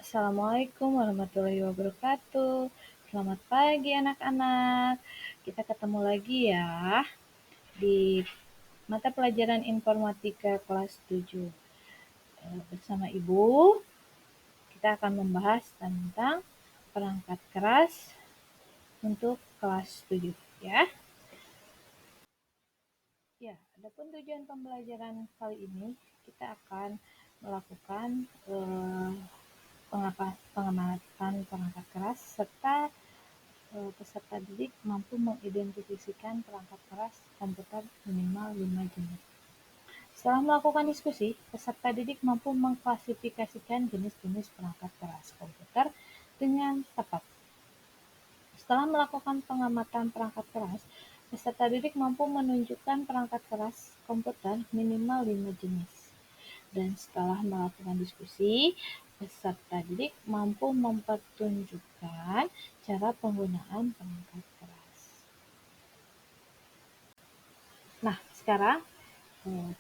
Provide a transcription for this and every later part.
Assalamualaikum warahmatullahi wabarakatuh. Selamat pagi anak-anak. Kita ketemu lagi ya di mata pelajaran informatika kelas 7. Bersama Ibu, kita akan membahas tentang perangkat keras untuk kelas 7 ya. Ya, adapun tujuan pembelajaran kali ini kita akan melakukan pengamatan perangkat keras serta peserta didik mampu mengidentifikasikan perangkat keras komputer minimal 5 jenis. Setelah melakukan diskusi, peserta didik mampu mengklasifikasikan jenis-jenis perangkat keras komputer dengan tepat. Setelah melakukan pengamatan perangkat keras, peserta didik mampu menunjukkan perangkat keras komputer minimal 5 jenis. Dan setelah melakukan diskusi, peserta didik mampu mempertunjukkan cara penggunaan perangkat keras. Nah, sekarang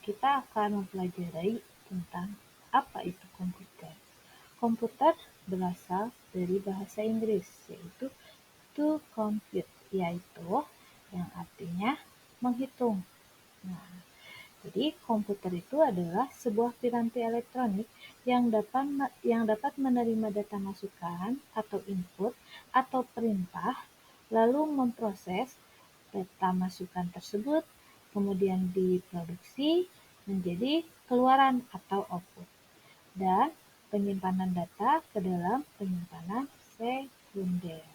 kita akan mempelajari tentang apa itu komputer. Komputer berasal dari bahasa Inggris, yaitu to compute, yaitu yang artinya menghitung. Nah, jadi komputer itu adalah sebuah piranti elektronik yang dapat menerima data masukan atau input atau perintah, lalu memproses data masukan tersebut, kemudian diproduksi menjadi keluaran atau output, dan penyimpanan data ke dalam penyimpanan sekunder.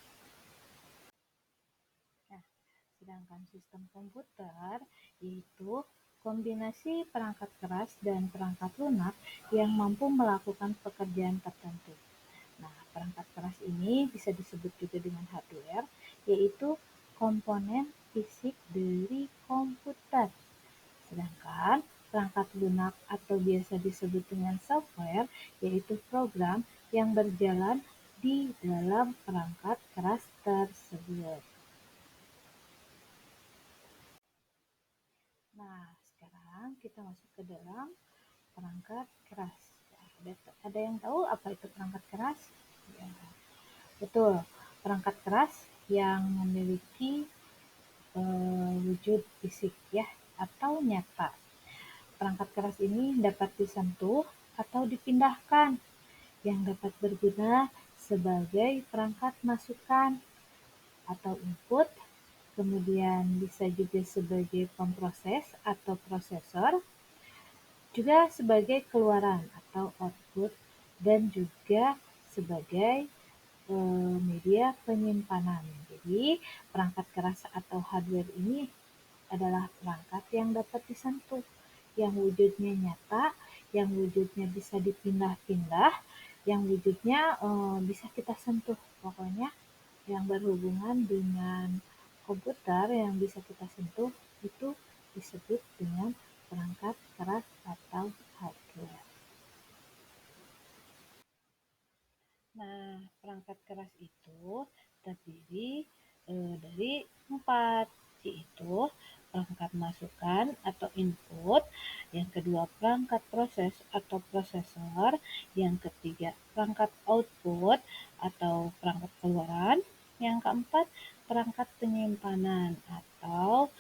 Nah, sedangkan sistem komputer yaitu kombinasi perangkat keras dan perangkat lunak yang mampu melakukan pekerjaan tertentu. Nah, perangkat keras ini bisa disebut juga dengan hardware, yaitu komponen fisik dari komputer. Sedangkan perangkat lunak atau biasa disebut dengan software, yaitu program yang berjalan di dalam perangkat keras tersebut. Nah, sekarang kita masuk ke dalam perangkat keras. Ada yang tahu apa itu perangkat keras? Ya, betul, perangkat keras yang memiliki wujud fisik ya atau nyata. Perangkat keras ini dapat disentuh atau dipindahkan, yang dapat berguna sebagai perangkat masukan atau input, kemudian bisa juga sebagai pemproses atau prosesor, juga sebagai keluaran atau output, dan juga sebagai media penyimpanan. Jadi perangkat keras atau hardware ini adalah perangkat yang dapat disentuh, yang wujudnya nyata, yang wujudnya bisa dipindah-pindah, yang wujudnya bisa kita sentuh. Pokoknya yang berhubungan dengan komputer yang bisa kita sentuh itu disebut dengan perangkat keras atau hardware. Nah, perangkat keras itu terdiri dari 4, yaitu perangkat masukan atau input, yang kedua perangkat proses atau prosesor, yang ketiga perangkat output atau perangkat keluaran, yang keempat perangkat penyimpanan atau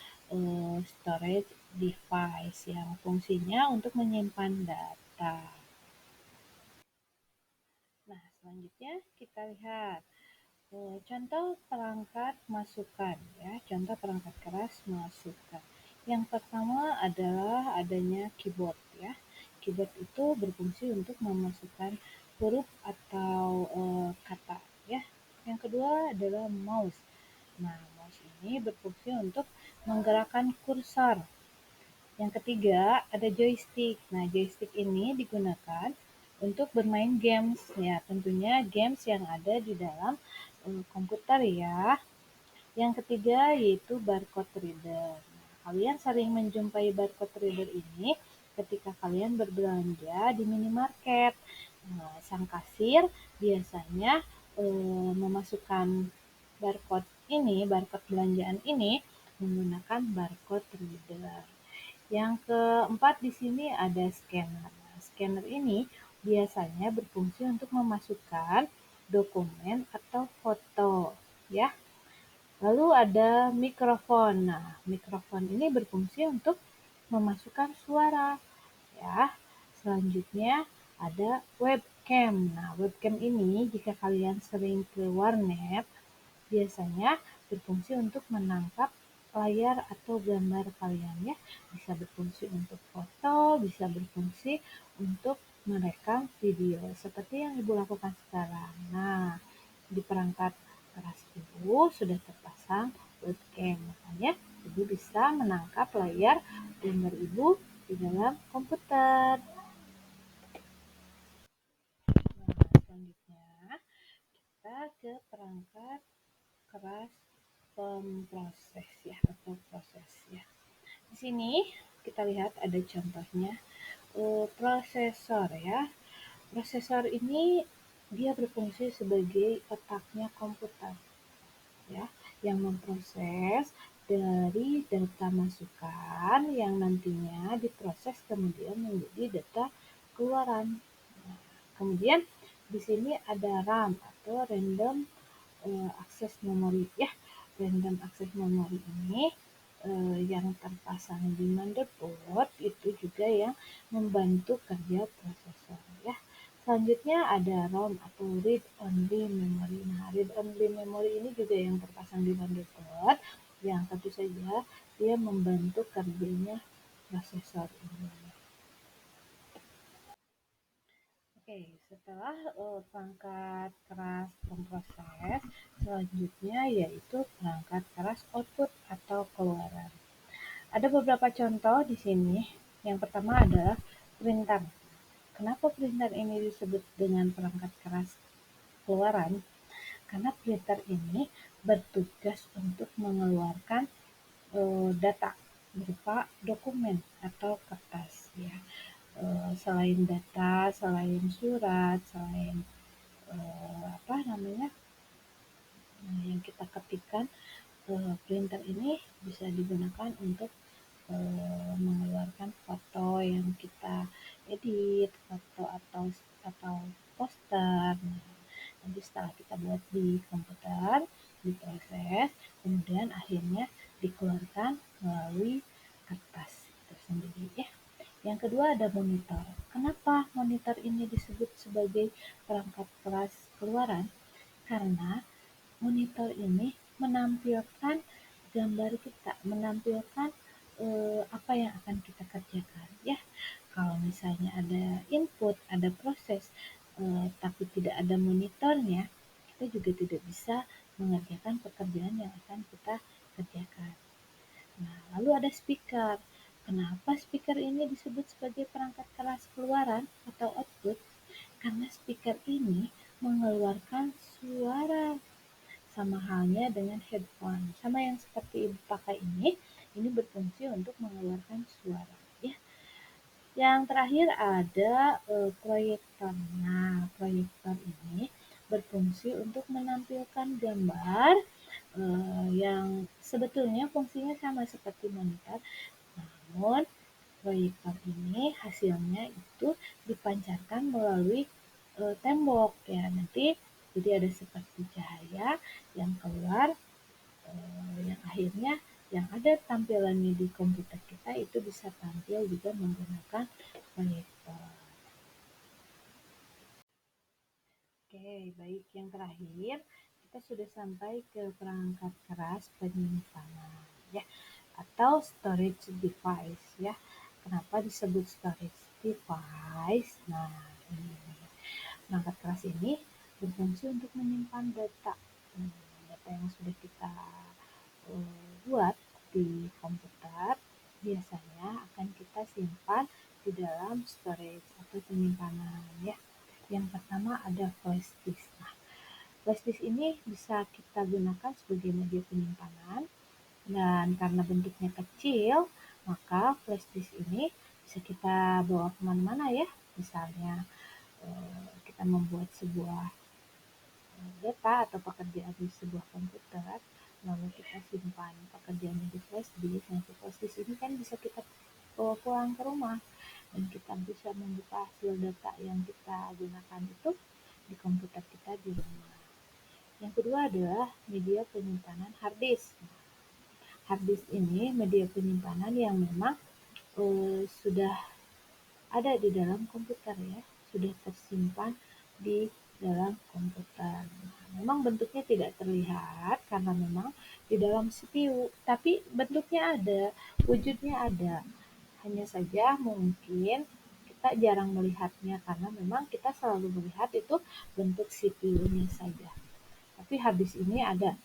storage device yang fungsinya untuk menyimpan data. Nah, selanjutnya kita lihat contoh perangkat masukan ya, contoh perangkat keras masukan. Yang pertama adalah adanya keyboard ya. Keyboard itu berfungsi untuk memasukkan huruf atau kata ya. Yang kedua adalah mouse. Nah, mouse ini berfungsi untuk menggerakkan kursor. Yang ketiga ada joystick. Nah, joystick ini digunakan untuk bermain games ya, tentunya games yang ada di dalam komputer ya. Yang ketiga yaitu barcode reader. Nah, kalian sering menjumpai barcode reader ini ketika kalian berbelanja di minimarket. Nah, sang kasir biasanya memasukkan barcode belanjaan ini menggunakan barcode reader. Yang keempat di sini ada scanner. Nah, scanner ini biasanya berfungsi untuk memasukkan dokumen atau foto, ya. Lalu ada mikrofon. Nah, mikrofon ini berfungsi untuk memasukkan suara, ya. Selanjutnya ada webcam. Nah, webcam ini jika kalian sering ke warnet, biasanya berfungsi untuk menangkap layar atau gambar kalian, ya. Bisa berfungsi untuk foto, bisa berfungsi untuk merekam video seperti yang Ibu lakukan sekarang. Nah, di perangkat keras Ibu sudah terpasang webcam, makanya Ibu bisa menangkap layar gambar Ibu di dalam komputer. Nah, selanjutnya kita ke perangkat keras pemproses, ya, atau proses, ya. Di sini kita lihat ada contohnya prosesor, ya. Prosesor ini dia berfungsi sebagai otaknya komputer, ya, yang memproses dari data masukan yang nantinya diproses kemudian menjadi data keluaran. Nah, kemudian di sini ada RAM atau random access memory, ya. Random access memory ini yang terpasang di motherboard itu juga yang membantu kerja prosesor, ya. Selanjutnya ada ROM atau read only memory. Nah, read only memory ini juga yang terpasang di motherboard yang tentu saja dia membantu kerjanya prosesor ini. Oke, setelah perangkat keras pemproses, selanjutnya yaitu perangkat keras output atau keluaran. Ada beberapa contoh di sini. Yang pertama adalah printer. Kenapa printer ini disebut dengan perangkat keras keluaran? Karena printer ini bertugas untuk mengeluarkan data berupa dokumen atau kertas, ya. Selain data, selain surat, selain apa namanya yang kita ketikkan, printer ini bisa digunakan untuk mengeluarkan foto yang kita edit, foto atau poster. Nah, nanti setelah kita buat di komputer, diproses, kemudian akhirnya dikeluarkan melalui kertas itu sendiri, ya. Yang kedua ada monitor. Kenapa monitor ini disebut sebagai perangkat keras keluaran? Karena monitor ini menampilkan gambar kita, menampilkan apa yang akan kita kerjakan, ya. Kalau misalnya ada input, ada proses, tapi tidak ada monitornya, kita juga tidak bisa mengerjakan pekerjaan yang akan kita kerjakan. Nah, lalu ada speaker. Kenapa speaker ini disebut sebagai perangkat keras keluaran atau output? Karena speaker ini mengeluarkan suara, sama halnya dengan headphone. Sama yang seperti Ibu pakai ini berfungsi untuk mengeluarkan suara, ya. Yang terakhir ada proyektor. Nah, proyektor ini berfungsi untuk menampilkan gambar yang sebetulnya fungsinya sama seperti monitor, namun proyektor ini hasilnya itu dipancarkan melalui tembok, ya. Nanti jadi ada seperti cahaya yang keluar, yang akhirnya yang ada tampilannya di komputer kita itu bisa tampil juga menggunakan proyektor. Oke, baik, yang terakhir kita sudah sampai ke perangkat keras penyimpanan, ya, atau storage device, ya. Kenapa disebut storage device? Nah, ini perangkat keras ini berfungsi untuk menyimpan data, data yang sudah kita buat di komputer biasanya akan kita simpan di dalam storage atau penyimpanan, ya. Yang pertama ada flash disk. Nah, flash disk ini bisa kita gunakan sebagai media penyimpanan, dan karena bentuknya kecil, maka flash disk ini bisa kita bawa kemana-mana, ya. Misalnya kita membuat sebuah data atau pekerjaan di sebuah komputer, lalu kita simpan pekerjaannya di flash disk. Nah, flash disk ini kan bisa kita bawa pulang ke rumah dan kita bisa membuka hasil data yang kita gunakan itu di komputer kita di rumah. Yang kedua adalah media penyimpanan hard disk. Hard disk ini media penyimpanan yang memang sudah ada di dalam komputer ya, sudah tersimpan di dalam komputer. Nah, memang bentuknya tidak terlihat karena memang di dalam CPU, tapi bentuknya ada, wujudnya ada. Hanya saja mungkin kita jarang melihatnya karena memang kita selalu melihat itu bentuk CPU-nya saja. Tapi hard disk ini ada.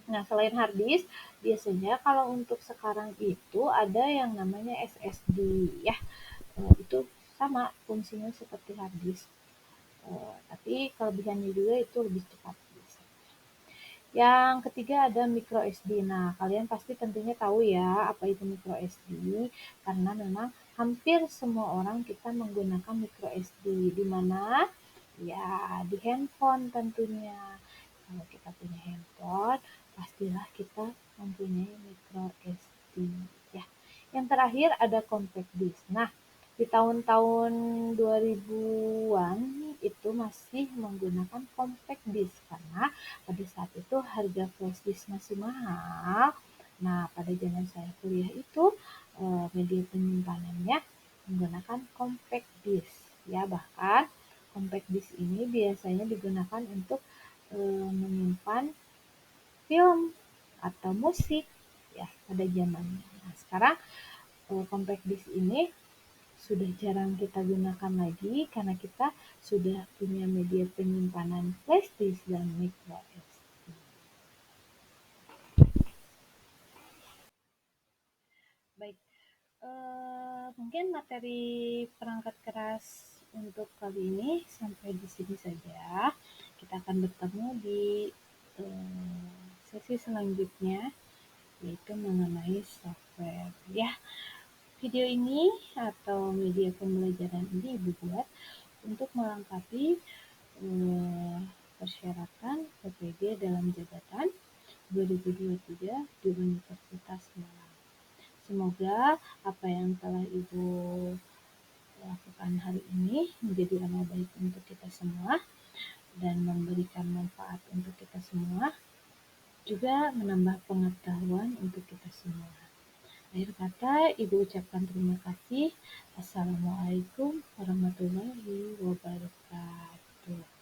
Nah, selain hard disk, biasanya kalau untuk sekarang itu ada yang namanya SSD ya. Itu sama fungsinya seperti hard disk. Tapi kelebihannya juga itu lebih cepat. Yang ketiga ada micro SD. Nah, kalian pasti tentunya tahu ya apa itu micro SD karena memang hampir semua orang kita menggunakan micro SD di mana ya di handphone tentunya. Kalau kita punya handphone, pastilah kita mempunyai micro SD ya. Yang terakhir ada compact disc. Nah, di tahun-tahun 2000-an itu masih menggunakan compact disc karena pada saat itu harga flash disk masih mahal. Nah, pada zaman saya kuliah itu media penyimpanannya menggunakan compact disc ya, bahkan compact disc ini biasanya digunakan untuk menyimpan film atau musik ya pada zamannya. Nah, sekarang compact disc ini sudah jarang kita gunakan lagi karena kita sudah punya media penyimpanan flash disk dan micro SD. Baik, mungkin materi perangkat keras untuk kali ini sampai di sini saja. Kita akan bertemu di sesi selanjutnya yaitu mengenai software ya. Video ini atau media pembelajaran ini Ibu buat untuk melengkapi persyaratan PPG dalam jabatan 2023 di Universitas Malang. Semoga apa yang telah Ibu lakukan hari ini menjadi amal baik untuk kita semua dan memberikan manfaat untuk kita semua, juga menambah pengetahuan untuk kita semua. Akhir kata, Ibu ucapkan terima kasih. Assalamualaikum warahmatullahi wabarakatuh.